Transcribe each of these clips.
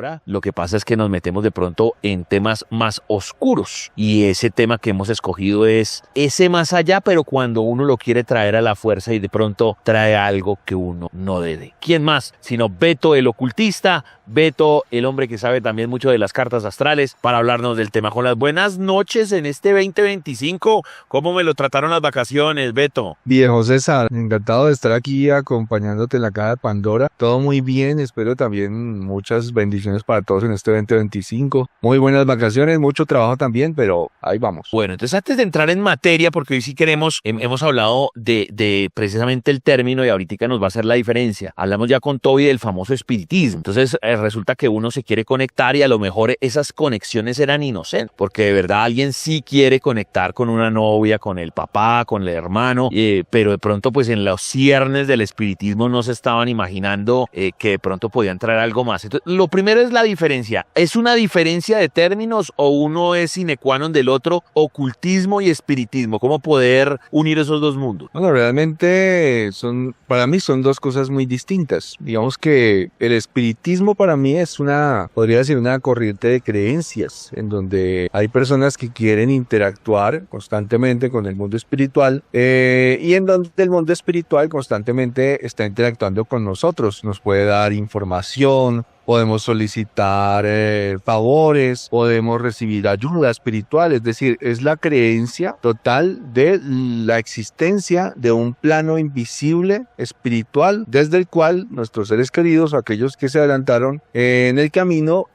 Pandora, lo que pasa es que nos metemos de pronto en temas más oscuros. Y ese tema que hemos escogido es ese más allá, pero cuando uno lo quiere traer a la fuerza y de pronto trae algo que uno no debe. ¿Quién más? Sino Beto, el ocultista, Beto, el hombre que sabe también mucho de las cartas astrales, para hablarnos del tema. Con las buenas noches en este 2025. ¿Cómo me lo trataron las vacaciones, Beto? Viejo César, encantado de estar aquí acompañándote en la caja de Pandora. Todo muy bien, espero también muchas bendiciones para todos en este 2025. Muy buenas vacaciones, mucho trabajo también, pero ahí vamos. Bueno, entonces antes de entrar en materia, porque hoy sí queremos, hemos hablado de precisamente el término y ahorita nos va a hacer la diferencia. Hablamos ya con Toby del famoso espiritismo. Entonces resulta que uno se quiere conectar y a lo mejor esas conexiones eran inocentes, porque de verdad alguien sí quiere conectar con una novia, con el papá, con el hermano, pero de pronto pues en los ciernes del espiritismo no se estaban imaginando que de pronto podía entrar algo más. Entonces, lo primero es la diferencia. ¿Es una diferencia de términos o uno es sine qua non del otro? Ocultismo y espiritismo. ¿Cómo poder unir esos dos mundos? Bueno, realmente para mí son dos cosas muy distintas. Digamos que el espiritismo para mí podría decir una corriente de creencias, en donde hay personas que quieren interactuar constantemente con el mundo espiritual, y en donde el mundo espiritual constantemente está interactuando con nosotros. Nos puede dar información, podemos solicitar favores, podemos recibir ayuda espiritual, es decir, es la creencia total de la existencia de un plano invisible espiritual desde el cual nuestros seres queridos o aquellos que se adelantaron en el camino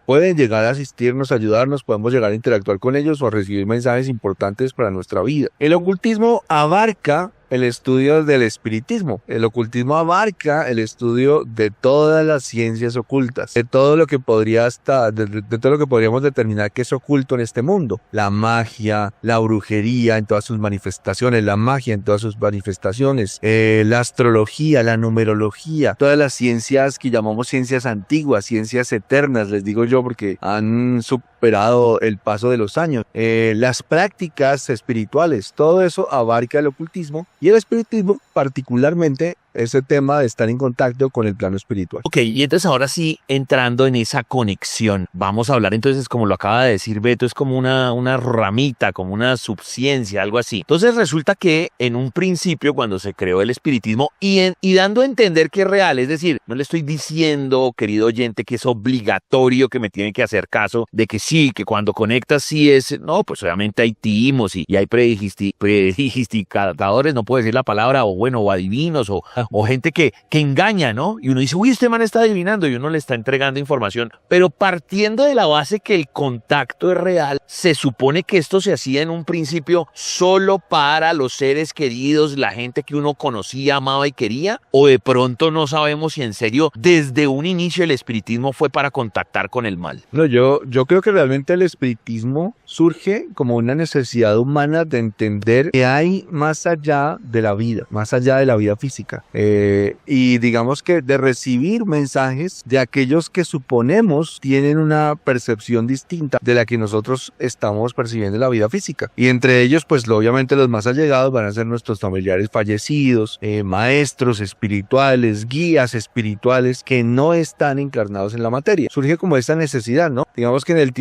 pueden llegar a asistirnos, ayudarnos, podemos llegar a interactuar con ellos o a recibir mensajes importantes para nuestra vida. El ocultismo abarca el estudio del espiritismo. El ocultismo abarca el estudio de todas las ciencias ocultas, de todo lo que de todo lo que podríamos determinar que es oculto en este mundo. La magia, la brujería en todas sus manifestaciones, la magia en todas sus manifestaciones, la astrología, la numerología, todas las ciencias que llamamos ciencias antiguas, ciencias eternas, les digo yo, porque han superado el paso de los años. Las prácticas espirituales, todo eso abarca el ocultismo. Y el espiritismo, particularmente, ese tema de estar en contacto con el plano espiritual. Ok, y entonces ahora sí, entrando en esa conexión, vamos a hablar entonces, como lo acaba de decir Beto, es como una ramita, como una subciencia, algo así. Entonces resulta que en un principio, cuando se creó el espiritismo, y dando a entender que es real, es decir, no le estoy diciendo, querido oyente, que es obligatorio, que me tienen que hacer caso, de que sí, que cuando conectas sí es, no, pues obviamente hay timos y hay predigisticadores, no puedo decir la palabra, o adivinos, o gente que engaña, ¿no? Y uno dice, uy, este man está adivinando, y uno le está entregando información. Pero partiendo de la base que el contacto es real, se supone que esto se hacía en un principio solo para los seres queridos, la gente que uno conocía, amaba y quería, o de pronto no sabemos si en serio desde un inicio el espiritismo fue para contactar con el mal. No, yo creo que realmente el espiritismo surge como una necesidad humana de entender que hay más allá de la vida, más allá de la vida física. Y digamos que de recibir mensajes de aquellos que suponemos tienen una percepción distinta de la que nosotros estamos percibiendo en la vida física. Y entre ellos, pues obviamente los más allegados van a ser nuestros familiares fallecidos, maestros espirituales, guías espirituales que no están encarnados en la materia. Surge como esta necesidad, ¿no? Digamos que en ese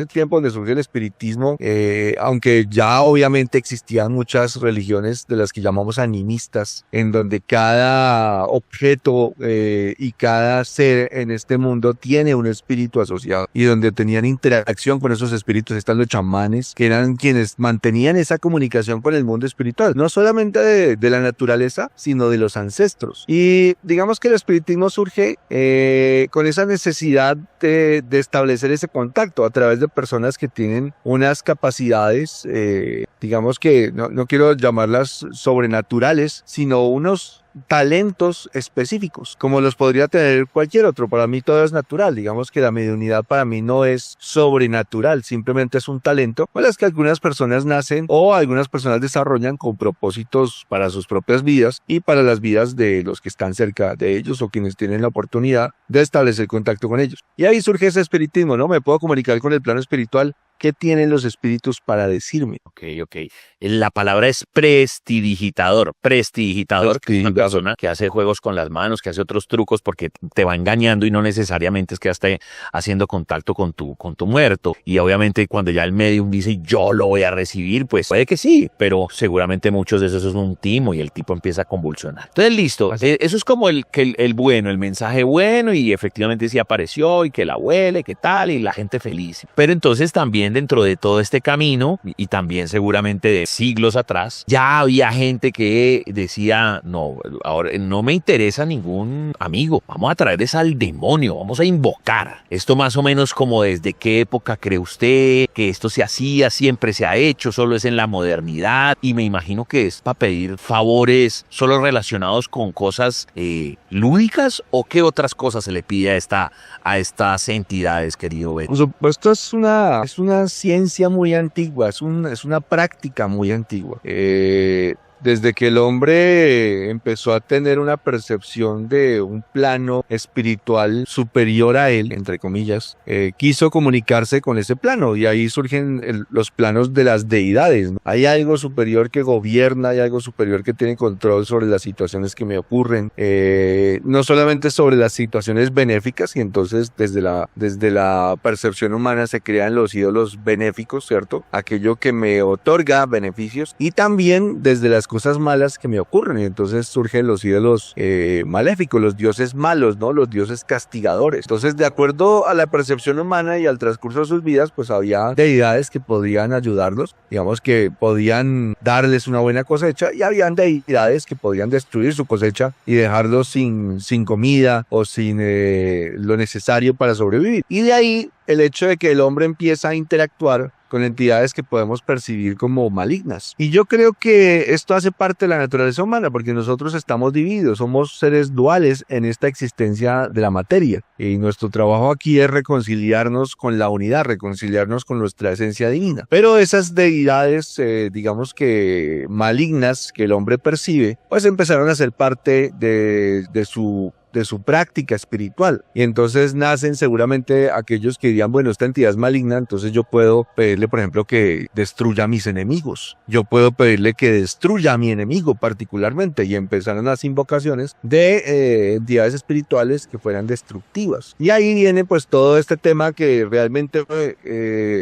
tiempo donde surge el espiritismo, aunque ya obviamente existían muchas religiones de las que llamamos animistas, en donde cada objeto y cada ser en este mundo tiene un espíritu asociado, y donde tenían interacción con esos espíritus están los chamanes, que eran quienes mantenían esa comunicación con el mundo espiritual, no solamente de la naturaleza, sino de los ancestros. Y digamos que el espiritismo surge con esa necesidad de establecer ese contacto a través de personas que tienen unas capacidades, digamos que no quiero llamarlas sobrenaturales, sino unos talentos específicos, como los podría tener cualquier otro. Para mí todo es natural. Digamos que la mediunidad para mí no es sobrenatural, simplemente es un talento con las que algunas personas nacen o algunas personas desarrollan con propósitos para sus propias vidas y para las vidas de los que están cerca de ellos o quienes tienen la oportunidad de establecer contacto con ellos. Y ahí surge ese espiritismo, ¿no? Me puedo comunicar con el plano espiritual. ¿Qué tienen los espíritus para decirme? Ok. La palabra es prestidigitador. Prestidigitador. persona que hace juegos con las manos, que hace otros trucos porque te va engañando y no necesariamente es que esté haciendo contacto con tu muerto. Y obviamente cuando ya el medium dice yo lo voy a recibir, pues puede que sí, pero seguramente muchos de esos es un timo y el tipo empieza a convulsionar. Entonces listo, eso es como el bueno, el mensaje bueno, y efectivamente sí apareció y que la huele, que tal, y la gente feliz. Pero entonces también dentro de todo este camino, y también seguramente de siglos atrás, ya había gente que decía, no, ahora no me interesa ningún amigo, vamos a traer al demonio, vamos a invocar. Esto más o menos como desde qué época cree usted que esto se hacía, siempre se ha hecho, solo es en la modernidad, y me imagino que es para pedir favores solo relacionados con cosas lúdicas, o qué otras cosas se le pide a estas entidades, querido Beto. Por supuesto, es una ciencia muy antigua, es una práctica muy antigua. Desde que el hombre empezó a tener una percepción de un plano espiritual superior a él, entre comillas, quiso comunicarse con ese plano, y ahí surgen los planos de las deidades, ¿no? Hay algo superior que gobierna, hay algo superior que tiene control sobre las situaciones que me ocurren, no solamente sobre las situaciones benéficas, y entonces desde la percepción humana se crean los ídolos benéficos, ¿cierto? Aquello que me otorga beneficios, y también desde las cosas malas que me ocurren, y entonces surgen los ídolos maléficos, los dioses malos, ¿no? Los dioses castigadores. Entonces, de acuerdo a la percepción humana y al transcurso de sus vidas, pues había deidades que podían ayudarlos, digamos que podían darles una buena cosecha, y habían deidades que podían destruir su cosecha y dejarlos sin comida o sin lo necesario para sobrevivir. Y de ahí el hecho de que el hombre empieza a interactuar con entidades que podemos percibir como malignas. Y yo creo que esto hace parte de la naturaleza humana, porque nosotros estamos divididos, somos seres duales en esta existencia de la materia. Y nuestro trabajo aquí es reconciliarnos con la unidad, reconciliarnos con nuestra esencia divina. Pero esas deidades, digamos que malignas que el hombre percibe, pues empezaron a ser parte de su práctica espiritual. Y entonces nacen seguramente aquellos que dirían, bueno, esta entidad es maligna, entonces yo puedo pedirle, por ejemplo, que destruya a mis enemigos. Yo puedo pedirle que destruya a mi enemigo particularmente. Y empezaron las invocaciones de entidades espirituales que fueran destructivas. Y ahí viene pues todo este tema que realmente,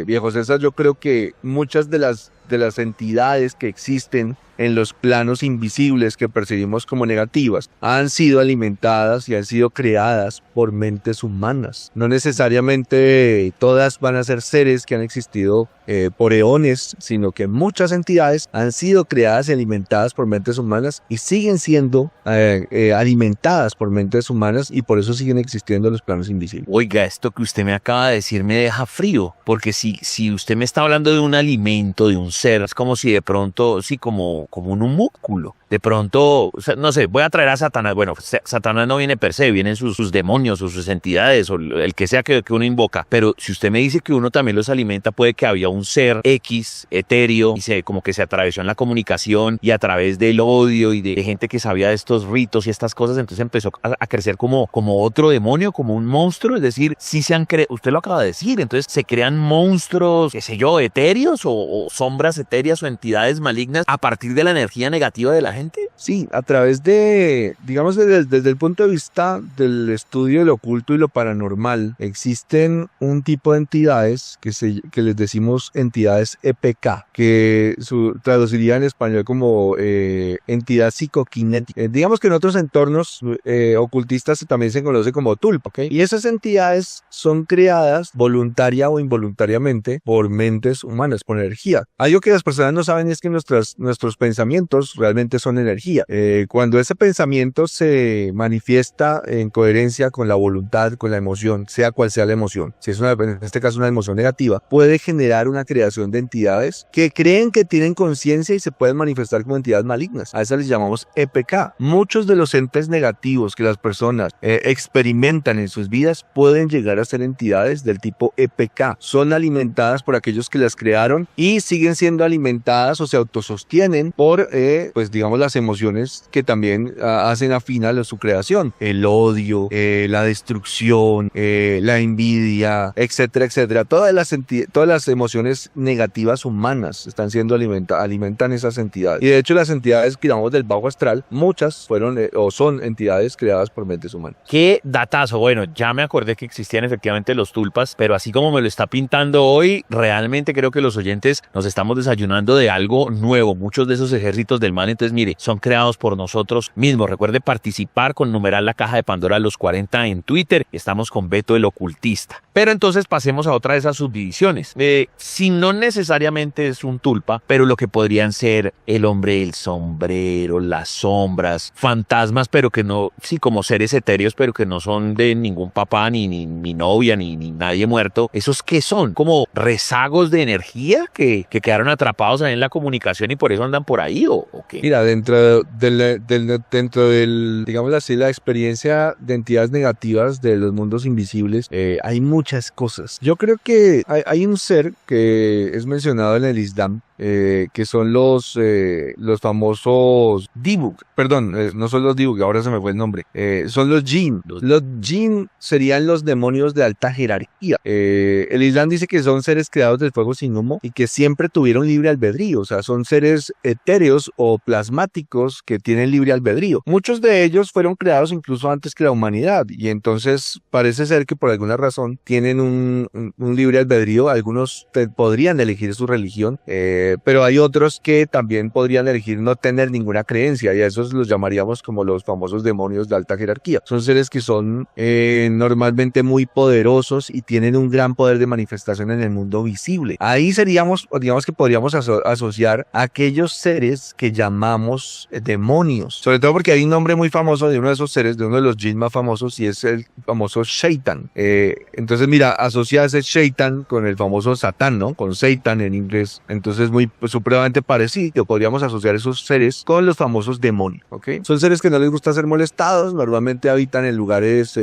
viejo César, yo creo que muchas de las entidades que existen en los planos invisibles que percibimos como negativas han sido alimentadas y han sido creadas por mentes humanas. No necesariamente todas van a ser seres que han existido por eones, sino que muchas entidades han sido creadas y alimentadas por mentes humanas y siguen siendo alimentadas por mentes humanas, y por eso siguen existiendo los planos invisibles. Oiga, esto que usted me acaba de decir me deja frío, porque si usted me está hablando de un alimento, de un ser, es como si de pronto, sí, como un homúnculo. De pronto, o sea, no sé, voy a traer a Satanás. Bueno, Satanás no viene per se, vienen sus demonios o sus entidades o el que sea que uno invoca. Pero si usted me dice que uno también los alimenta, puede que había un ser X, etéreo, y como que se atravesó en la comunicación y a través del odio y de gente que sabía de estos ritos y estas cosas, entonces empezó a crecer como otro demonio, como un monstruo. Es decir, sí usted lo acaba de decir, entonces se crean monstruos, qué sé yo, etéreos o sombras etéreas o entidades malignas a partir de la energía negativa de la gente. Sí, a través de, digamos, desde el punto de vista del estudio de lo oculto y lo paranormal, existen un tipo de entidades que les decimos entidades EPK, que traduciría en español como entidad psicoquinética. Digamos que en otros entornos ocultistas también se conoce como tulpa, ¿ok? Y esas entidades son creadas voluntaria o involuntariamente por mentes humanas, por energía. Algo que las personas no saben es que nuestros pensamientos realmente son energía. Cuando ese pensamiento se manifiesta en coherencia con la voluntad, con la emoción, sea cual sea la emoción, si es en este caso una emoción negativa, puede generar una creación de entidades que creen que tienen conciencia y se pueden manifestar como entidades malignas. A esas les llamamos EPK. Muchos de los entes negativos que las personas experimentan en sus vidas pueden llegar a ser entidades del tipo EPK. Son alimentadas por aquellos que las crearon y siguen siendo alimentadas o se autosostienen también por, pues digamos, las emociones que también hacen afín a su creación. El odio, la destrucción, la envidia, etcétera, etcétera. Todas las emociones negativas humanas están siendo alimentan esas entidades. Y de hecho las entidades, digamos, del bajo astral, muchas fueron o son entidades creadas por mentes humanas. Qué datazo. Bueno, ya me acordé que existían efectivamente los tulpas, pero así como me lo está pintando hoy, realmente creo que los oyentes nos estamos desayunando de algo nuevo. Muchos de esos ejércitos del mal, entonces mire, son creados por nosotros mismos. Recuerde participar con numeral La Caja de Pandora a los 40 en Twitter. Estamos con Beto el Ocultista. Pero entonces pasemos a otra de esas subdivisiones. Si no necesariamente es un tulpa, pero lo que podrían ser el hombre del sombrero, las sombras, fantasmas, pero que no, sí, como seres etéreos, pero que no son de ningún papá, ni novia, ni nadie muerto. ¿Esos qué son? ¿Como rezagos de energía que quedaron atrapados ahí en la comunicación y por eso andan por ahí o qué? Mira, dentro del, digamos así, la experiencia de entidades negativas de los mundos invisibles, hay muchas cosas. Yo creo que hay un ser que es mencionado en el Islam, que son los famosos Dibuk. Perdón, no son los Dibuk, ahora se me fue el nombre. Son los Jinn. Los Jinn serían los demonios de alta jerarquía. El Islam dice que son seres creados del fuego sin humo y que siempre tuvieron libre albedrío. O sea, son seres etéreos o plasmáticos que tienen libre albedrío. Muchos de ellos fueron creados incluso antes que la humanidad y entonces parece ser que por alguna razón tienen un libre albedrío. Algunos podrían elegir su religión, pero hay otros que también podrían elegir no tener ninguna creencia y a esos los llamaríamos como los famosos demonios de alta jerarquía. Son seres que son normalmente muy poderosos y tienen un gran poder de manifestación en el mundo visible. Ahí digamos que podríamos asociar a aquellos seres que llamamos demonios, sobre todo porque hay un nombre muy famoso de uno de esos seres, de uno de los jinn más famosos y es el famoso Shaitan. Entonces mira, asocia ese Shaitan con el famoso Satán, ¿no? Con Satan en inglés. Entonces supremamente parecido. Podríamos asociar esos seres con los famosos demonios, ¿ok? Son seres que no les gusta ser molestados, normalmente habitan en lugares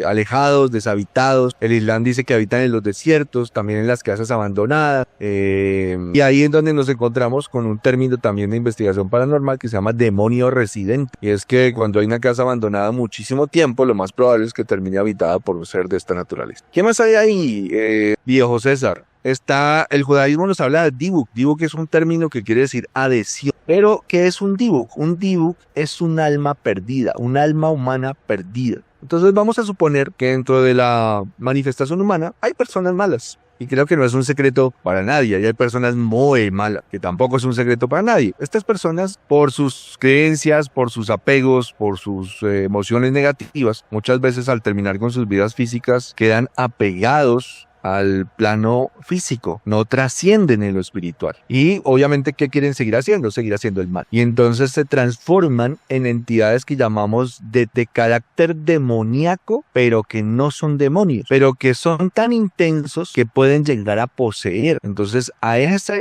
alejados, deshabitados. El Islam dice que habitan en los desiertos, también en las casas abandonadas. Y ahí es donde nos encontramos con un término también de investigación paranormal que se llama demonio residente. Y es que cuando hay una casa abandonada muchísimo tiempo, lo más probable es que termine habitada por un ser de esta naturaleza. ¿Qué más hay ahí, viejo César? El judaísmo nos habla de Dibuk. Dibuk es un término que quiere decir adhesión. Pero, ¿qué es un Dibuk? Un Dibuk es un alma perdida, un alma humana perdida. Entonces vamos a suponer que dentro de la manifestación humana hay personas malas. Y creo que no es un secreto para nadie. Y hay personas muy malas, que tampoco es un secreto para nadie. Estas personas, por sus creencias, por sus apegos, por sus emociones negativas, muchas veces al terminar con sus vidas físicas, quedan apegados al plano físico, no trascienden en lo espiritual. Y obviamente, ¿qué quieren seguir haciendo? Seguir haciendo el mal. Y entonces se transforman en entidades que llamamos de carácter demoníaco, pero que no son demonios, pero que son tan intensos que pueden llegar a poseer. Entonces, a esa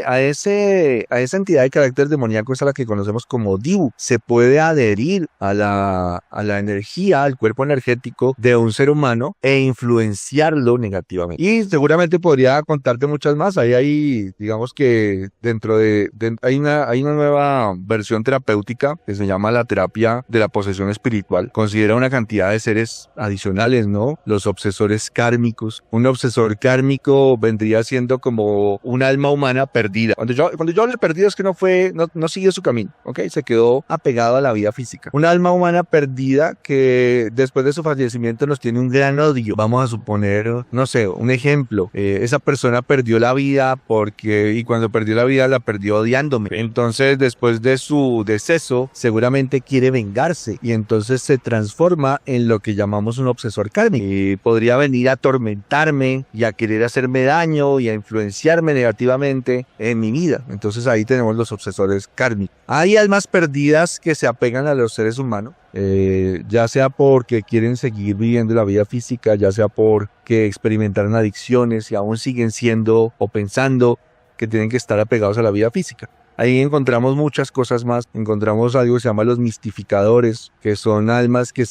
entidad de carácter demoníaco es a la que conocemos como Dibu. Se puede adherir a la energía, al cuerpo energético de un ser humano e influenciarlo negativamente. Y seguramente podría contarte muchas más. Ahí digamos que dentro hay una nueva versión terapéutica que se llama la terapia de la posesión espiritual. Considera una cantidad de seres adicionales, ¿no? Los obsesores kármicos. Un obsesor kármico vendría siendo como un alma humana perdida. Cuando yo hablo de perdido es que no siguió su camino, ¿ok? Se quedó apegado a la vida física. Un alma humana perdida que después de su fallecimiento nos tiene un gran odio. Vamos a suponer, no sé, un ejemplo. Esa persona perdió la vida y cuando perdió la vida la perdió odiándome. Entonces, después de su deceso, seguramente quiere vengarse y entonces se transforma en lo que llamamos un obsesor kármico. Y podría venir a atormentarme y a querer hacerme daño y a influenciarme negativamente en mi vida. Entonces ahí tenemos los obsesores kármicos. Hay almas perdidas que se apegan a los seres humanos. Ya sea porque quieren seguir viviendo la vida física, ya sea porque experimentaron adicciones y aún siguen siendo o pensando que tienen que estar apegados a la vida física. ahí encontramos muchas cosas más. Encontramos algo que se llama los mistificadores, que son almas que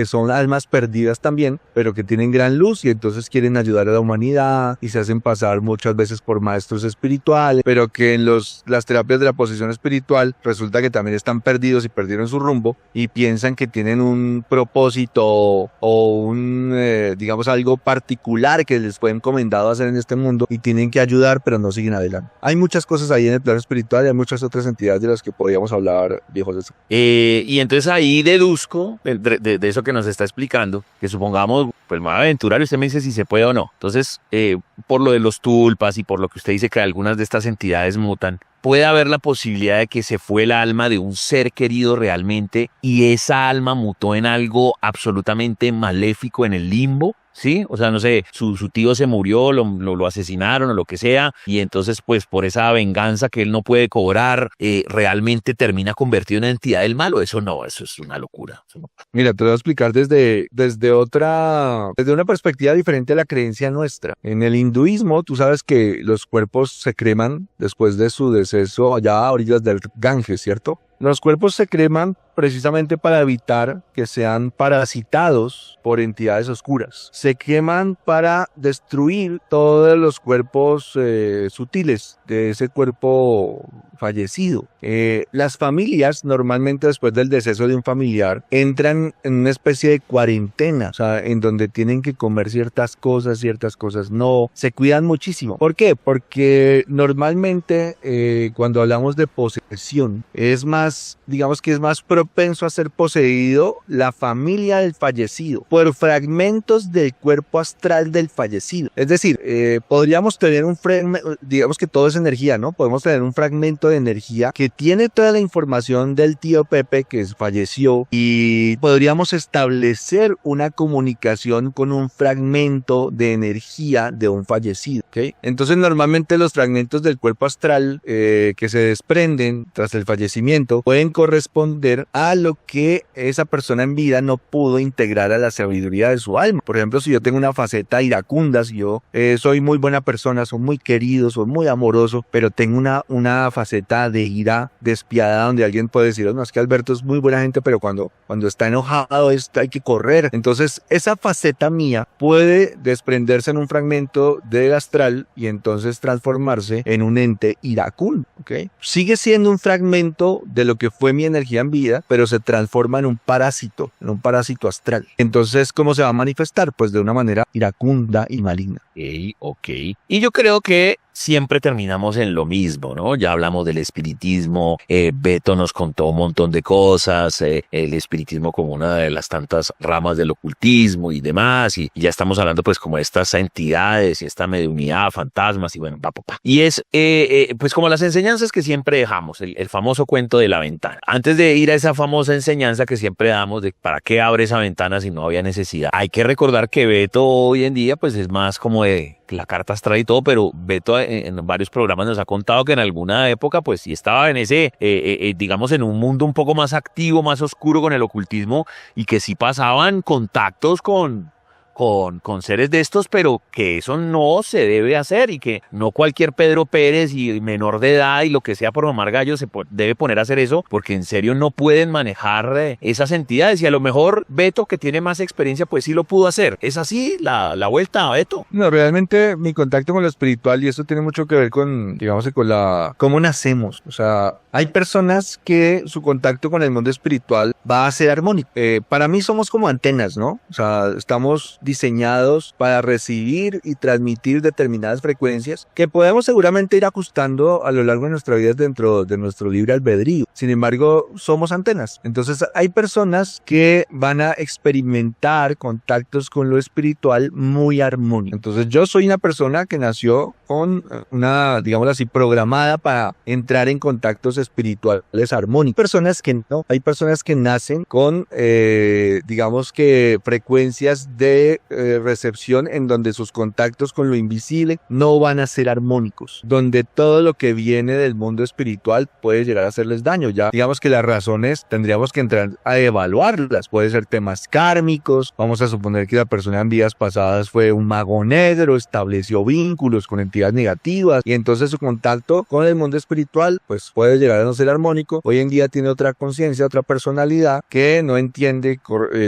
son almas perdidas también, pero que tienen gran luz y entonces quieren ayudar a la humanidad y se hacen pasar muchas veces por maestros espirituales, pero que en las terapias de la posesión espiritual resulta que también están perdidos y perdieron su rumbo y piensan que tienen un propósito o digamos algo particular que les fue encomendado hacer en este mundo y tienen que ayudar, pero no siguen adelante. Hay muchas cosas ahí en el plano espiritual y hay muchas otras entidades de las que podríamos hablar, viejo César. Y entonces ahí deduzco de eso que nos está explicando, que supongamos, pues me voy a aventurar y usted me dice si se puede o no. Entonces, por lo de los tulpas y por lo que usted dice que algunas de estas entidades mutan, puede haber la posibilidad de que se fue el alma de un ser querido realmente y esa alma mutó en algo absolutamente maléfico en el limbo, ¿sí? O sea, no sé, su tío se murió, lo asesinaron o lo que sea, y entonces pues por esa venganza que él no puede cobrar, realmente termina convertido en una entidad del mal. Eso no, eso es una locura. Eso no. Mira, te voy a explicar desde una perspectiva diferente a la creencia nuestra. En el hinduismo, tú sabes que los cuerpos se creman después de su deceso allá a orillas del Ganges, ¿cierto? Los cuerpos se creman precisamente para evitar que sean parasitados por entidades oscuras. Se queman para destruir todos los cuerpos sutiles de ese cuerpo fallecido. Las familias normalmente después del deceso de un familiar entran en una especie de cuarentena, o sea, en donde tienen que comer ciertas cosas no. Se cuidan muchísimo. ¿Por qué? Porque normalmente cuando hablamos de posesión digamos que es más propenso a ser poseído la familia del fallecido por fragmentos del cuerpo astral del fallecido. Es decir, podríamos tener digamos que todo es energía, ¿no? Podemos tener un fragmento de energía que tiene toda la información del tío Pepe que falleció y podríamos establecer una comunicación con un fragmento de energía de un fallecido, ¿ok? Entonces normalmente los fragmentos del cuerpo astral que se desprenden tras el fallecimiento pueden corresponder a lo que esa persona en vida no pudo integrar a la sabiduría de su alma. Por ejemplo, si yo tengo una faceta iracunda, si yo soy muy buena persona, soy muy querido, soy muy amoroso, pero tengo una faceta de ira despiadada donde alguien puede decir, oh, no, es que Alberto es muy buena gente, pero cuando está enojado hay que correr. Entonces, esa faceta mía puede desprenderse en un fragmento del astral y entonces transformarse en un ente iracundo, ¿ok? Sigue siendo un fragmento de lo que fue mi energía en vida, pero se transforma en un parásito astral. Entonces, ¿cómo se va a manifestar? Pues de una manera iracunda y maligna. Ok. Y yo creo que siempre terminamos en lo mismo, ¿no? Ya hablamos del espiritismo, Beto nos contó un montón de cosas, el espiritismo como una de las tantas ramas del ocultismo y demás, y ya estamos hablando pues como de estas entidades y esta mediunidad, fantasmas y bueno, Y es pues como las enseñanzas que siempre dejamos, el famoso cuento de la ventana. Antes de ir a esa famosa enseñanza que siempre damos de para qué abre esa ventana si no había necesidad, hay que recordar que Beto hoy en día pues es más como de la carta astral y todo, pero Beto en varios programas nos ha contado que en alguna época pues sí estaba en ese, digamos en un mundo un poco más activo, más oscuro con el ocultismo y que sí pasaban contactos con seres de estos, pero que eso no se debe hacer y que no cualquier Pedro Pérez y menor de edad y lo que sea por mamar gallo se debe poner a hacer eso, porque en serio no pueden manejar esas entidades y a lo mejor Beto, que tiene más experiencia, pues sí lo pudo hacer. ¿Es así la vuelta, Beto? No, realmente mi contacto con lo espiritual, y eso tiene mucho que ver con, digamos, con cómo nacemos. O sea, hay personas que su contacto con el mundo espiritual va a ser armónico. Para mí somos como antenas, ¿no? O sea, estamos diseñados para recibir y transmitir determinadas frecuencias que podemos seguramente ir ajustando a lo largo de nuestra vida dentro de nuestro libre albedrío. Sin embargo, somos antenas. Entonces hay personas que van a experimentar contactos con lo espiritual muy armónicos. Entonces yo soy una persona que nació con una, digamos así, programada para entrar en contactos espirituales armónicos. Personas que no. Hay personas que nacen con, digamos que frecuencias de recepción en donde sus contactos con lo invisible no van a ser armónicos, donde todo lo que viene del mundo espiritual puede llegar a hacerles daño. Ya digamos que las razones tendríamos que entrar a evaluarlas. Puede ser temas kármicos, vamos a suponer que la persona en vidas pasadas fue un mago negro, estableció vínculos con entidades negativas y entonces su contacto con el mundo espiritual pues puede llegar a no ser armónico. Hoy en día tiene otra conciencia, otra personalidad que no entiende,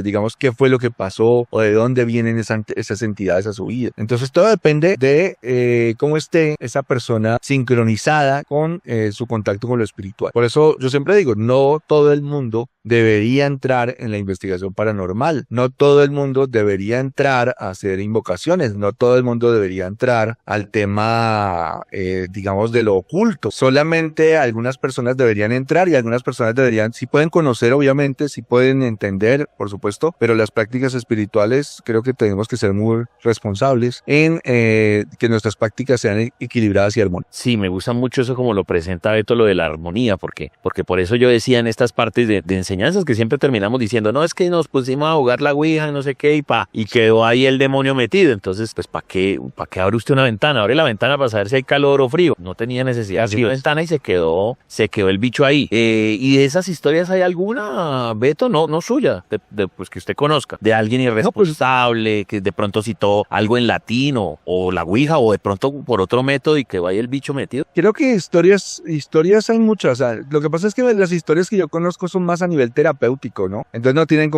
digamos, qué fue lo que pasó o de dónde vienen esas entidades a su vida. Entonces todo depende de cómo esté esa persona sincronizada con su contacto con lo espiritual. Por eso yo siempre digo, no todo el mundo debería entrar en la investigación paranormal, no todo el mundo debería entrar a hacer invocaciones, no todo el mundo debería entrar al tema, digamos, de lo oculto. Solamente algunas personas deberían entrar y algunas personas deberían, sí pueden conocer, obviamente, sí pueden entender, por supuesto, pero las prácticas espirituales creo que tenemos que ser muy responsables en que nuestras prácticas sean equilibradas y armónicas. Sí, me gusta mucho eso como lo presenta Beto, lo de la armonía, porque por eso yo decía en estas partes de enseñanzas que siempre terminamos diciendo, no, es que nos pusimos a jugar la ouija, no sé qué, y quedó ahí el demonio metido. Entonces, pues, ¿para qué abre usted una ventana? Abre la ventana para saber si hay calor o frío. No tenía necesidad. Abrió la ventana y se quedó el bicho ahí. ¿Y de esas historias hay alguna, Beto? No suya, pues que usted conozca, de alguien irresponsable, que de pronto citó algo en latín o la ouija, o de pronto por otro método y quedó ahí el bicho metido. Creo que historias hay muchas. O sea, lo que pasa es que las historias que yo conozco son más a nivel terapéutico, ¿no? Entonces no tienen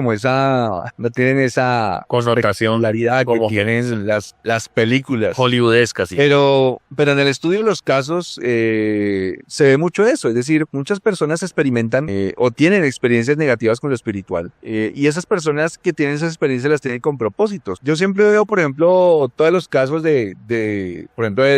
esa connotación como que tienen las películas hollywoodescas, sí. Pero en el estudio de los casos se ve mucho eso, es decir, muchas personas experimentan o tienen experiencias negativas con lo espiritual, y esas personas que tienen esas experiencias las tienen con propósitos. Yo siempre veo, por ejemplo, todos los casos de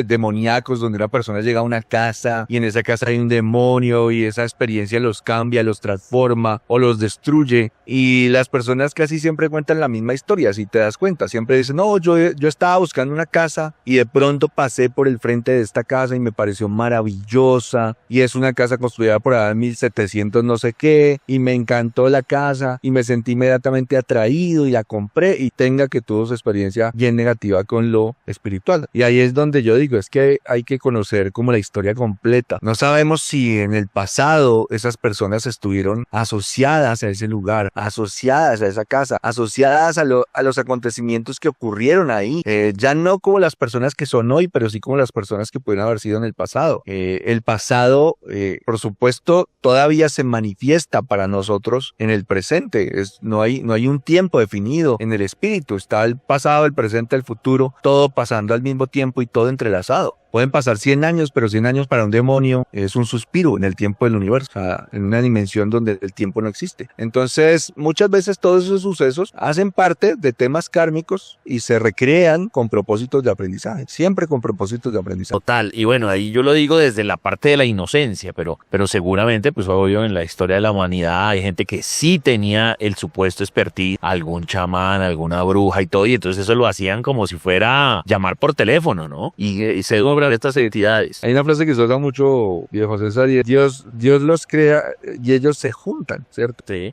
demoníacos, donde una persona llega a una casa y en esa casa hay un demonio y esa experiencia los cambia, los transforma o los destruye, y las personas casi siempre cuentan la misma historia. Si te das cuenta, siempre dicen, no, yo estaba buscando una casa y de pronto pasé por el frente de esta casa y me pareció maravillosa, y es una casa construida por allá en 1700 no sé qué, y me encantó la casa y me sentí inmediatamente atraído y la compré, y tenga que tuvo su experiencia bien negativa con lo espiritual. Y ahí es donde yo digo, es que hay que conocer como la historia completa. No sabemos si en el pasado esas personas estuvieron asociadas a ese lugar, asociadas a esa casa, asociadas a los acontecimientos que ocurrieron ahí, ya no como las personas que son hoy, pero sí como las personas que pueden haber sido en el pasado. El pasado, por supuesto, todavía se manifiesta para nosotros en el presente. No hay un tiempo definido en el espíritu. Está el pasado, el presente, el futuro, todo pasando al mismo tiempo y todo entrelazado. Pueden pasar 100 años, pero 100 años para un demonio es un suspiro en el tiempo del universo, o sea, en una dimensión donde el tiempo no existe. Entonces, muchas veces todos esos sucesos hacen parte de temas kármicos y se recrean con propósitos de aprendizaje, siempre con propósitos de aprendizaje. Total, y bueno, ahí yo lo digo desde la parte de la inocencia, pero seguramente, pues obvio, en la historia de la humanidad hay gente que sí tenía el supuesto expertise, algún chamán, alguna bruja y todo, y entonces eso lo hacían como si fuera llamar por teléfono, ¿no? Y se obra de estas entidades. Hay una frase que se usa mucho, viejo César, y Dios los crea y ellos se juntan, ¿cierto? Sí.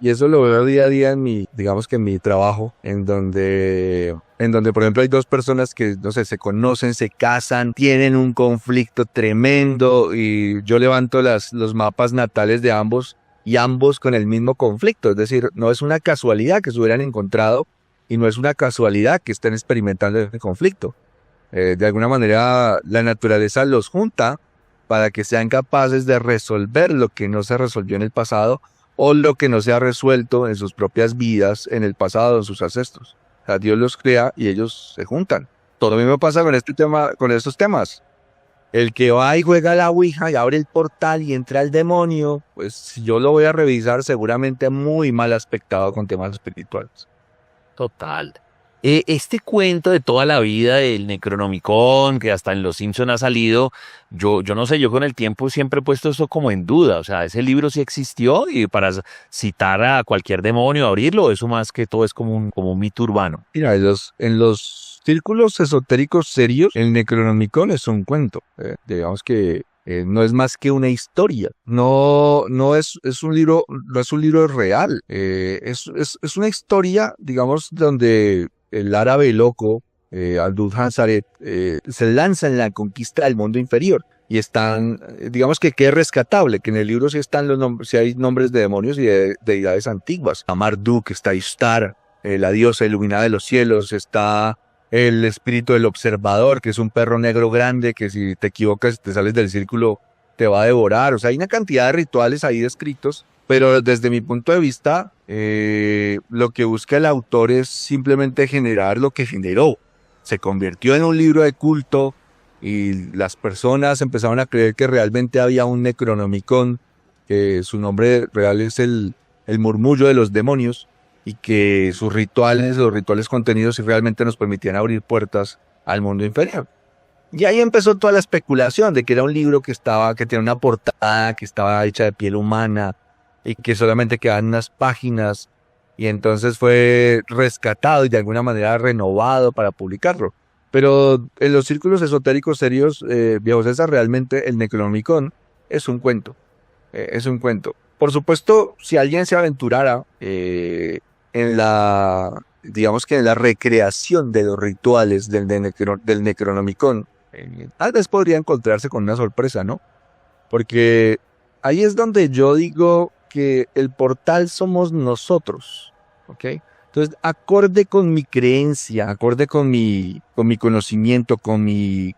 Y eso lo veo día a día en mi trabajo, en donde, por ejemplo, hay dos personas que, no sé, se conocen, se casan, tienen un conflicto tremendo, y yo levanto los mapas natales de ambos, y ambos con el mismo conflicto. Es decir, no es una casualidad que se hubieran encontrado, y no es una casualidad que estén experimentando ese conflicto. De alguna manera la naturaleza los junta para que sean capaces de resolver lo que no se resolvió en el pasado, o lo que no se ha resuelto en sus propias vidas en el pasado, en sus ancestros. O sea, Dios los crea y ellos se juntan. Todo lo mismo pasa con estos temas. El que va y juega a la ouija y abre el portal y entra el demonio, pues si yo lo voy a revisar, seguramente muy mal aspectado con temas espirituales. Total. Este cuento de toda la vida del Necronomicon, que hasta en Los Simpson ha salido, yo no sé, yo con el tiempo siempre he puesto eso como en duda. O sea, ese libro sí existió, y para citar a cualquier demonio, abrirlo, eso más que todo es como un mito urbano. Mira, en los círculos esotéricos serios, el Necronomicon es un cuento. Digamos que no es más que una historia. No es un libro real. Es una historia, digamos, donde el árabe loco, Aldous Hansaret, se lanza en la conquista del mundo inferior. Y están, digamos que es rescatable, que en el libro sí están los nombres, sí hay nombres de demonios y de deidades antiguas. Está Marduk, está Ishtar, la diosa iluminada de los cielos, está el espíritu del observador, que es un perro negro grande que si te equivocas, te sales del círculo, te va a devorar. O sea, hay una cantidad de rituales ahí descritos, pero desde mi punto de vista, lo que busca el autor es simplemente generar lo que generó. Se convirtió en un libro de culto, y las personas empezaron a creer que realmente había un Necronomicon, que su nombre real es el murmullo de los demonios, y que sus rituales, los rituales contenidos, sí realmente nos permitían abrir puertas al mundo inferior. Y ahí empezó toda la especulación de que era un libro que tenía una portada, que estaba hecha de piel humana, y que solamente quedaban unas páginas, y entonces fue rescatado y de alguna manera renovado para publicarlo. Pero en los círculos esotéricos serios, viejo César, realmente el Necronomicon es un cuento. Es un cuento. Por supuesto, si alguien se aventurara digamos que en la recreación de los rituales del Necronomicon, tal vez podría encontrarse con una sorpresa, ¿no? Porque ahí es donde yo digo que el portal somos nosotros, ¿ok? Entonces, acorde con mi creencia, acorde con mi conocimiento, con mi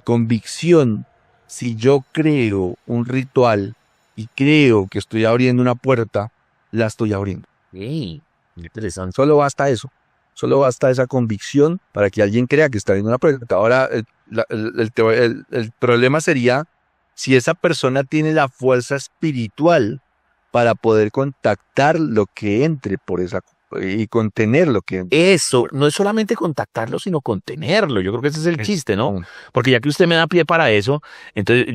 convicción, si yo creo un ritual y creo que estoy abriendo una puerta, la estoy abriendo. Sí, interesante. Solo basta eso. Solo basta esa convicción para que alguien crea que está abriendo una puerta. Ahora, el problema sería si esa persona tiene la fuerza espiritual para poder contactar lo que entre por esa y contener lo que entre. Eso, no es solamente contactarlo, sino contenerlo. Yo creo que ese es el chiste, ¿no? Porque ya que usted me da pie para eso, entonces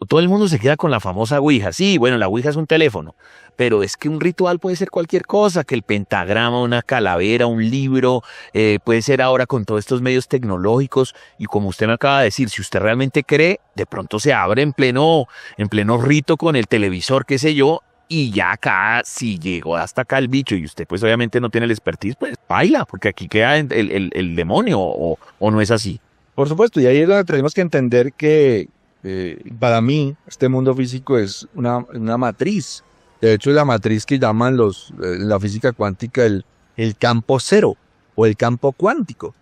todo el mundo se queda con la famosa Ouija. Sí, bueno, la Ouija es un teléfono, pero es que un ritual puede ser cualquier cosa, que el pentagrama, una calavera, un libro, puede ser ahora con todos estos medios tecnológicos. Y como usted me acaba de decir, si usted realmente cree, de pronto se abre en pleno rito con el televisor, qué sé yo. Y ya acá, si llegó hasta acá el bicho y usted pues obviamente no tiene el expertise, pues baila, porque aquí queda el demonio, o no es así. Por supuesto, y ahí es donde tenemos que entender que para mí este mundo físico es una matriz. De hecho, la matriz que llaman en la física cuántica el campo cero o el campo cuántico.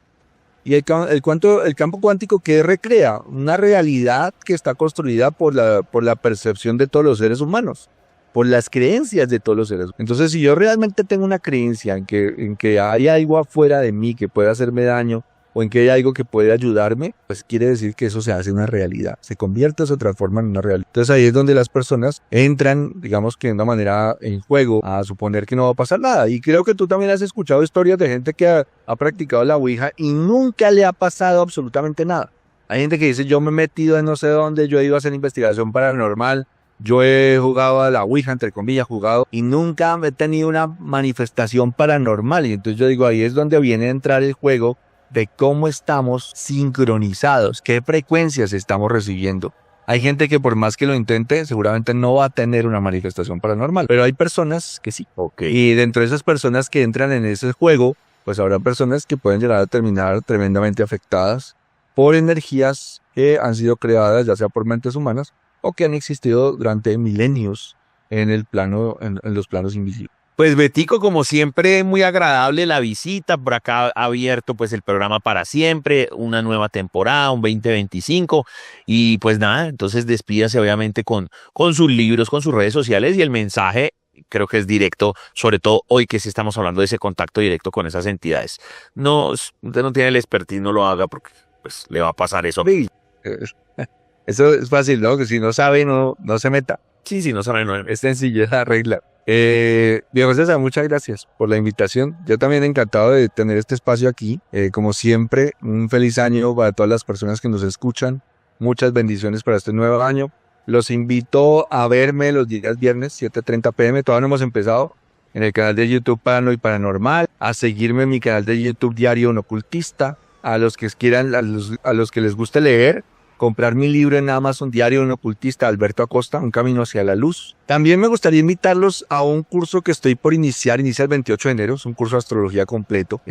Y el campo cuántico que recrea una realidad que está construida por la percepción de todos los seres humanos, por las creencias de todos los seres. Entonces, si yo realmente tengo una creencia en que hay algo afuera de mí que puede hacerme daño, o en que hay algo que puede ayudarme, pues quiere decir que eso se hace una realidad, se convierte, se transforma en una realidad. Entonces ahí es donde las personas entran, digamos que de una manera en juego, a suponer que no va a pasar nada. Y creo que tú también has escuchado historias de gente que ha practicado la Ouija y nunca le ha pasado absolutamente nada. Hay gente que dice, yo me he metido en no sé dónde, yo he ido a hacer investigación paranormal, yo he jugado a la Ouija, entre comillas, y nunca he tenido una manifestación paranormal. Y entonces yo digo, ahí es donde viene a entrar el juego de cómo estamos sincronizados, qué frecuencias estamos recibiendo. Hay gente que por más que lo intente, seguramente no va a tener una manifestación paranormal, pero hay personas que sí. Okay. Y dentro de esas personas que entran en ese juego, pues habrá personas que pueden llegar a terminar tremendamente afectadas por energías que han sido creadas, ya sea por mentes humanas, o que han existido durante milenios en los planos invisibles. Pues Betico, como siempre, muy agradable la visita. Por acá ha abierto pues el programa para siempre, una nueva temporada, un 2025. Y pues nada, entonces despídase obviamente con sus libros, con sus redes sociales, y el mensaje creo que es directo, sobre todo hoy que sí estamos hablando de ese contacto directo con esas entidades. No, usted no tiene el expertise, no lo haga porque pues le va a pasar eso. Sí. Eso es fácil, ¿no? Que si no sabe, no se meta. Sí, sí, no sabe, no. Es sencillo, es la regla. Viejo César, muchas gracias por la invitación. Yo también encantado de tener este espacio aquí. Como siempre, un feliz año para todas las personas que nos escuchan. Muchas bendiciones para este nuevo año. Los invito a verme los días viernes, 7:30 p.m. Todavía no hemos empezado. En el canal de YouTube Parano y Paranormal. A seguirme en mi canal de YouTube Diario Un Ocultista. A los que quieran, a los que les guste leer, comprar mi libro en Amazon, Diario de un Ocultista, Alberto Acosta, Un Camino hacia la Luz. También me gustaría invitarlos a un curso que estoy por inicia el 28 de enero, es un curso de astrología completo.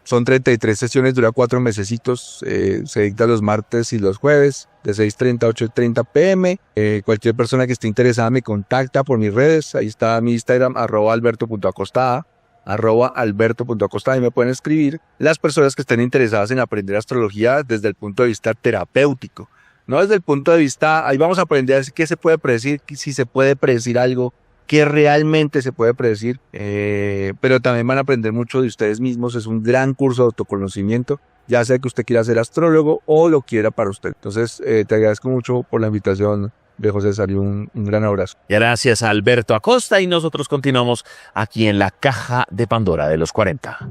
Son 33 sesiones, dura 4 mesecitos, se dicta los martes y los jueves, de 6:30 a 8:30 pm. Cualquier persona que esté interesada me contacta por mis redes, ahí está mi Instagram, @alberto.acosta. @alberto.acosta, ahí me pueden escribir. Las personas que estén interesadas en aprender astrología desde el punto de vista terapéutico, no desde el punto de vista, ahí vamos a aprender qué se puede predecir, si se puede predecir algo, qué realmente se puede predecir, pero también van a aprender mucho de ustedes mismos. Es un gran curso de autoconocimiento, ya sea que usted quiera ser astrólogo o lo quiera para usted. Entonces, te agradezco mucho por la invitación, viejo César, y un gran abrazo. Gracias a Alberto Acosta y nosotros continuamos aquí en la Caja de Pandora de los 40.